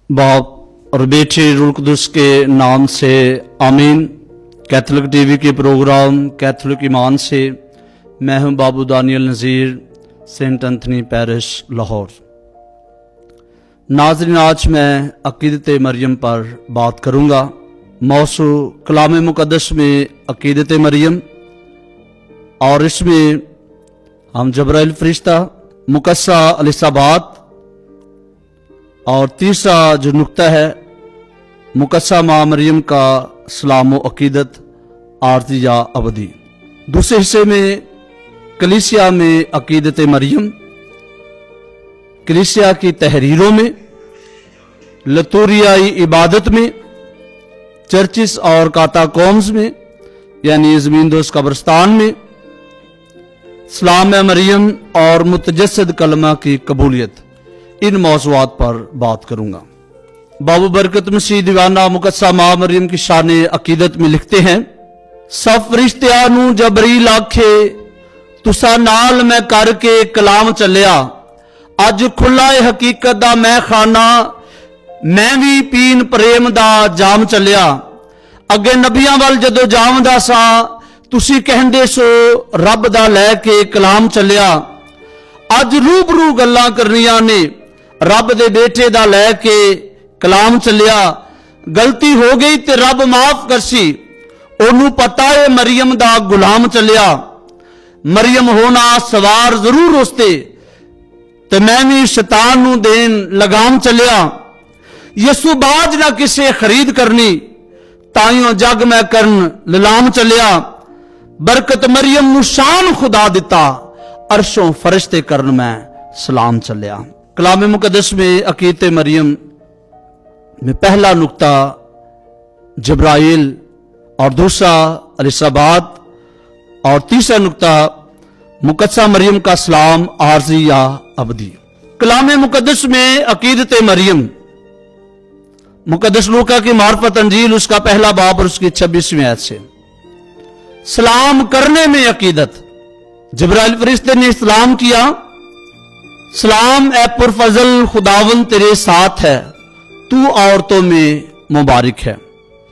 बाप और बेटे रूह कुदस के नाम से आमीन। कैथोलिक टीवी के प्रोग्राम कैथोलिक ईमान से मैं हूं बाबू दानियल नज़ीर, सेंट एंथनी पैरिश लाहौर। नाज़रीन, आज मैं अकीदत मरियम पर बात करूंगा। मौसू कलाम मुक़द्दस में अकीदत मरियम, और इसमें हम जबराइल फरिश्ता, मुकस्सा अलिसाबात, और तीसरा जो नुक्ता है मुकस्सा माँ मरियम का सलाम व अकीदत आरज़ी या अबदी। दूसरे हिस्से में कलीसिया में अकीदत मरियम, कलीसिया की तहरीरों में, लतूरियाई इबादत में, चर्चिस और काताकॉम्स में यानी ज़मीन दोस्त कब्रिस्तान में, सलाम मरियम और मुतजस्सद कलमा की कबूलियत, इन मौज़ूआत पर बात करूंगा। बाबू बरकत मसीह दीवाना मुकस्सा माँ मरियम की शान अकीदत में लिखते हैं, सब फरिश्तियां नू जबरील आखे तुसा नाल मैं करके कलाम चलिया, अज खुला है हकीकत दा मैं खाना, मैं भी पीन प्रेम दा जाम चलिया। अगे नबियां वाल जदों जावदा सा तुसी कहंदे सो रब दा लैके कलाम चलिया। अज रूबरू गल्लां करनियां ने रब दे बेटे दा लैके कलाम चलिया। गलती हो गई ते रब माफ करसी, ओनू पता है मरियम दा गुलाम चलिया। मरियम होना सवार जरूर उसते ते मैं भी शैतान नू देन लगाम चलिया। यसू बाज ना किसे खरीद करनी, ताइयों जग मैं करन ललाम चलिया। बरकत मरियम नू शान खुदा दिता, अरशों फरिश्ते करन मैं सलाम चलिया। कलाम मुक़द्दस में अकीदत मरियम में पहला नुक्ता जब्राइल, और दूसरा अलिसाबात, और तीसरा नुक्ता मुकस्सा मरियम का सलाम आरज़ी या अबदी। कलाम मुक़द्दस में अकीदत मरियम, मुक़द्दस लूका की मार्फत अंजील उसका पहला बाब और उसकी 26वीं आयत से सलाम करने में अकीदत। जिब्राइल फरिश्ते ने सलाम किया, सलाम ए पुरफजल खुदावन तेरे साथ है, तू औरतों में मुबारक है।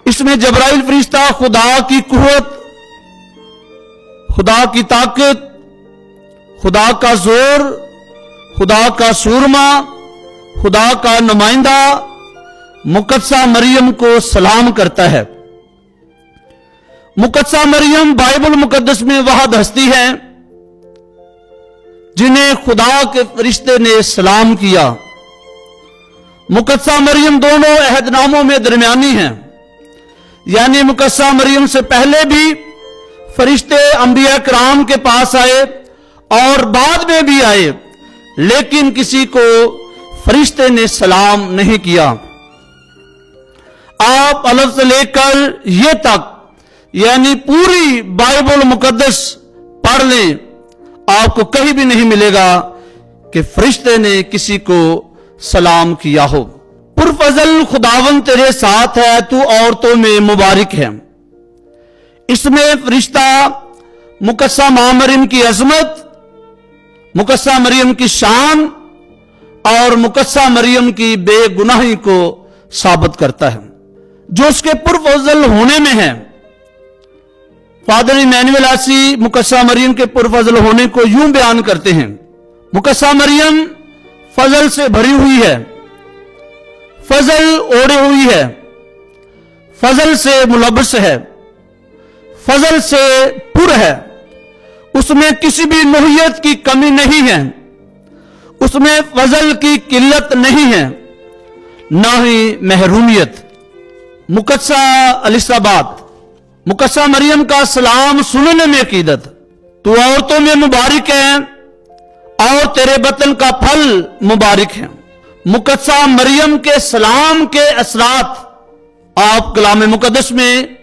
इसमें जब्राइल फरिश्ता खुदा की कुव्वत, खुदा की ताकत, खुदा का जोर, खुदा का सूरमा, खुदा का नुमाइंदा मुकद्सा मरियम को सलाम करता है। मुकद्सा मरियम बाइबल मुकद्दस में वह हस्ती है जिन्हें खुदा के फरिश्ते ने सलाम किया। मुकद्सा मरियम दोनों अहदनामों में दरमियानी हैं, यानी मुकद्सा मरियम से पहले भी फरिश्ते अंबिया कराम के पास आए और बाद में भी आए, लेकिन किसी को फरिश्ते ने सलाम नहीं किया। आप अलग से लेकर ये तक यानी पूरी बाइबल मुकद्दस पढ़ लें, आपको कहीं भी नहीं मिलेगा कि फरिश्ते ने किसी को सलाम किया हो। पुरफजल खुदावन तेरे साथ है, तू औरतों में मुबारक है। इसमें फरिश्ता मुकस्सा माँ मरियम की अजमत, मुकस्सा मरियम की शान और मुकस्सा मरियम की बेगुनाही को साबित करता है, जो उसके पुरफजल होने में है। फादर इमैनुअल आसी मुकस्सा मरियम के पुरफजल होने को यूं बयान करते हैं, मुकस्सा मरियम फजल से भरी हुई है, फजल ओढ़े हुई है, फजल से मुलब्बस है, फजल से पुर है। उसमें किसी भी नोहियत की कमी नहीं है, उसमें फजल की किल्लत नहीं है, ना ही महरूमियत। मुकद्सा अलिसाबात, मुकस्सा मरियम का सलाम सुनने में अकीदत। तू औरतों में मुबारक है और तेरे बतन का फल मुबारक है। मुकद्सा मरियम के सलाम के असरात आप कलाम मुक़द्दस में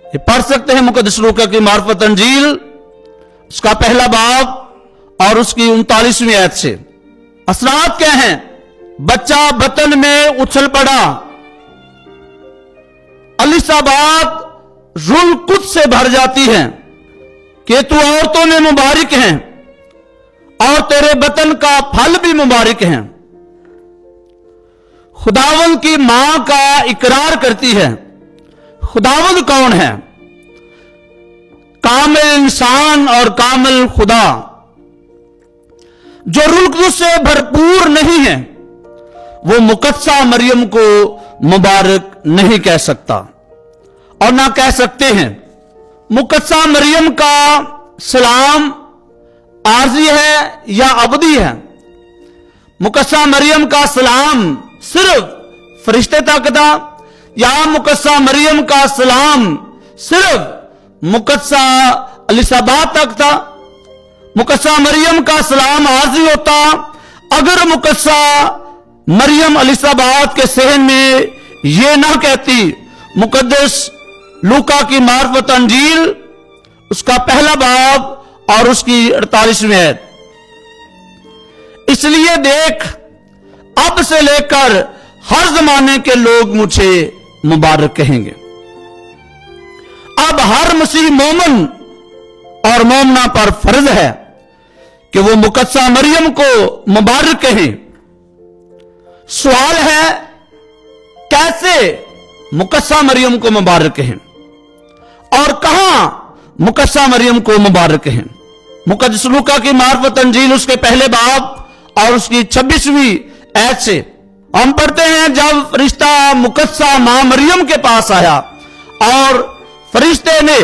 पढ़ सकते हैं। मुक़द्दस लूका की मार्फत अंजील उसका पहला बाब और उसकी 39वीं आयत से असरात क्या हैं? बच्चा बतन में उछल पड़ा, अलिसाबात रुल कुद से भर जाती है कि तू औरतों में मुबारक है और तेरे बतन का फल भी मुबारक है। खुदावंद की मां का इकरार करती है। खुदावंद कौन है? कामिल इंसान और कामिल खुदा, जो रूह कुद्दूस से भरपूर नहीं है, वो मुकद्दसा मरियम को मुबारक नहीं कह सकता और ना कह सकते हैं। मुकद्दसा मरियम का सलाम आरजी है या अबदी है? मुकद्दसा मरियम का सलाम सिर्फ फरिश्ते तक था, या मुकद्दसा मरियम का सलाम सिर्फ मुकद्दसा एलिसाबेथ तक था? मुकद्दसा मरियम का सलाम आरजी होता अगर मुकद्दसा मरियम एलिसाबेथ के सहन में ये ना कहती। मुकद्दस लूका की मार्फत अंजील उसका पहला बाब और उसकी 48वीं आयत, इसलिए देख अब से लेकर हर जमाने के लोग मुझे मुबारक कहेंगे। अब हर मसीह मोमन और मोमना पर फर्ज है कि वो मुकद्दसा मरियम को मुबारक कहें। सवाल है, कैसे मुकद्दसा मरियम को मुबारक कहें और कहां मुकद्दसा मरियम को मुबारक कहें? मुकद्दस लूका की मार्फत अंजील उसके पहले बाब और उसकी 26वीं आयत से हम पढ़ते हैं, जब फरिश्ता मुकद्दसा मां मरियम के पास आया और फरिश्ते ने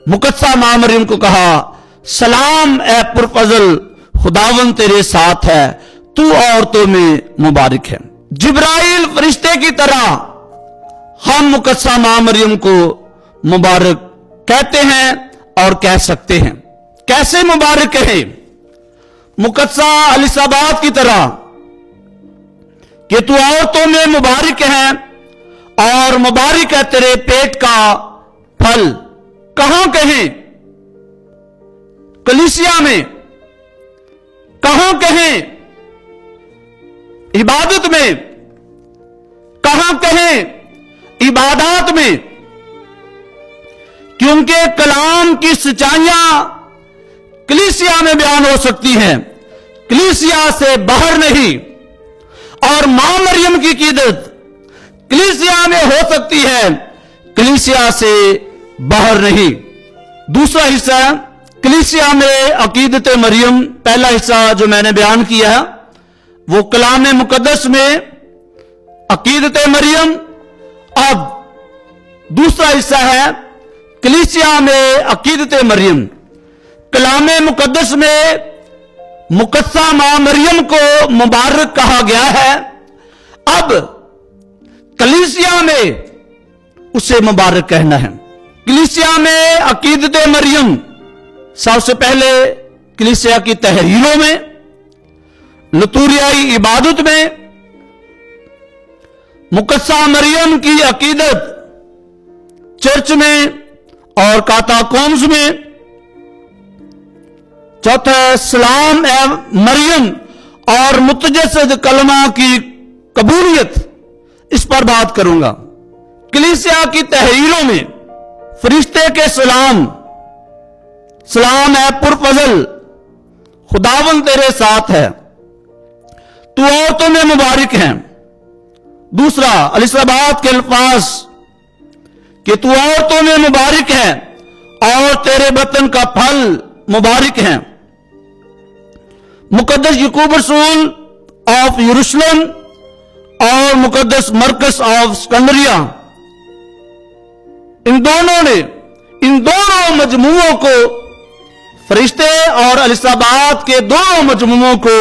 मुकद्दसा मां मरियम को कहा, सलाम ए पुरफजल, खुदावंद तेरे साथ है, तू औरतों में मुबारक है। जिब्राइल फरिश्ते की तरह हम मुकद्दसा मां मरियम को मुबारक कहते हैं और कह सकते हैं। कैसे मुबारक कहें? मुकद्दसा एलिसाबेथ की तरह कि तू औरतों में मुबारक है और मुबारक है तेरे पेट का फल। कहां कहें? कलीसिया में। कहां कहें? इबादत में। कहां कहें? इबादत में। क्योंकि कलाम की सच्चाइयां कलीसिया में बयान हो सकती हैं, कलीसिया से बाहर नहीं। और मां मरियम की कीदत कलीसिया में हो सकती है, कलीसिया से बाहर नहीं। दूसरा हिस्सा कलीसिया में अकीदत मरियम, पहला हिस्सा जो मैंने बयान किया है वो कलाम मुकद्दस में अकीदत मरियम। अब दूसरा हिस्सा है कलीसिया में अकीदत मरियम। कलाम मुकद्दस में मुकद्दसा मां मरियम को मुबारक कहा गया है, अब कलीसिया में उसे मुबारक कहना है। कलीसिया में अकीदत मरियम सबसे पहले कलीसिया की तहरीरों में, लतूरियाई इबादत में मुकद्दसा मरियम की अकीदत चर्च में और काताकोम्स में। चौथा सलाम ए मरियम और मुतजस्सद कलमा की कबूलियत, इस पर बात करूंगा। कलीसिया की तहरीरों में फरिश्ते के सलाम, सलाम है पुरफजल, खुदावंद तेरे साथ है, तू औरतों में मुबारक है। दूसरा एलिसाबेथ के अल्फाज कि तू औरतों में मुबारक है और तेरे बतन का फल मुबारक है। मुकद्दस याकूब रसूल ऑफ यरूशलेम और मुकद्दस मरकस ऑफ सिकंदरिया, इन दोनों ने इन दोनों मजमूओं को, फरिश्ते और एलिसाबेथ के दोनों मजमूओं को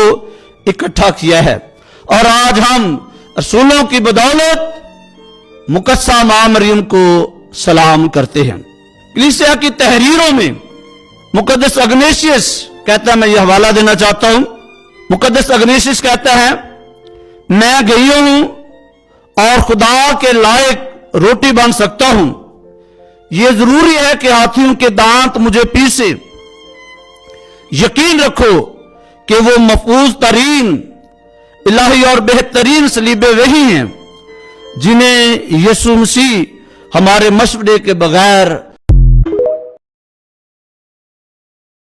इकट्ठा किया है। और आज हम रसूलों की बदौलत मुकद्दसा मां मरियम को सलाम करते हैं। कलीसिया की तहरीरों में मुकद्दस अग्नेशियस कहता है, मैं यह हवाला देना चाहता हूं। मुकद्दस अग्नेशियस कहता है, मैं गई हूं और खुदा के लायक रोटी बन सकता हूं। यह जरूरी है कि हाथियों के दांत मुझे पीसे। यकीन रखो कि वो महफूज तरीन इलाही और बेहतरीन सलीबे वही हैं जिन्हें यीशु मसीह हमारे मशवरे के बगैर